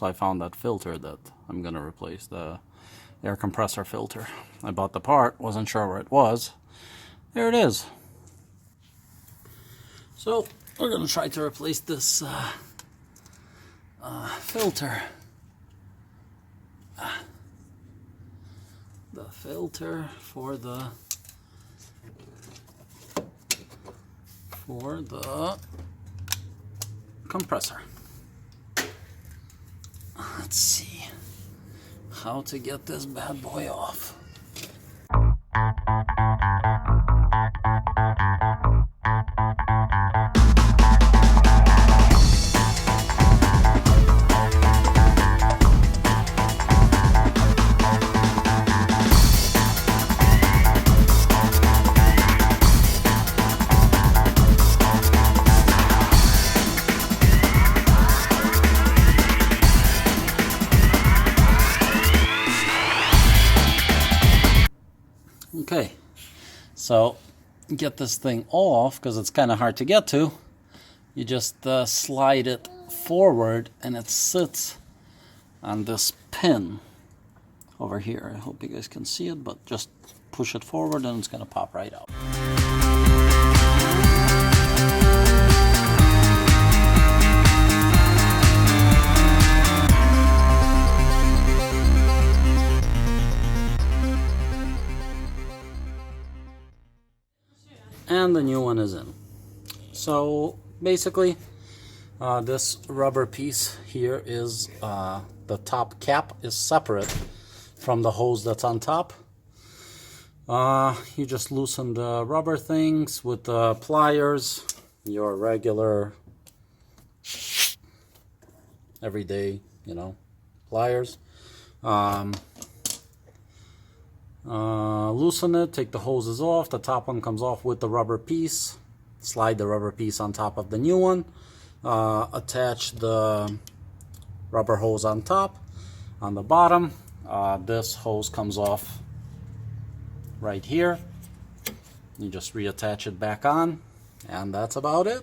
house, I found that filter that I'm gonna replace, the air compressor filter. I bought the part, wasn't sure where it was. There it is. So we're gonna try to replace this filter. The filter for the compressor. Let's see how to get this bad boy off. Okay, so get this thing off, because it's kind of hard to get to. You just slide it forward and it sits on this pin over here. I hope you guys can see it, but just push it forward and it's going to pop right out. And the new one is in. So basically this rubber piece here is the top cap is separate from the hose that's on top. You just loosen the rubber things with the pliers, your regular everyday, you know, pliers. Loosen it, take the hoses off. The top one comes off with the rubber piece. Slide the rubber piece on top of the new one. Attach the rubber hose on top. On the bottom, this hose comes off right here. You just reattach it back on, and that's about it.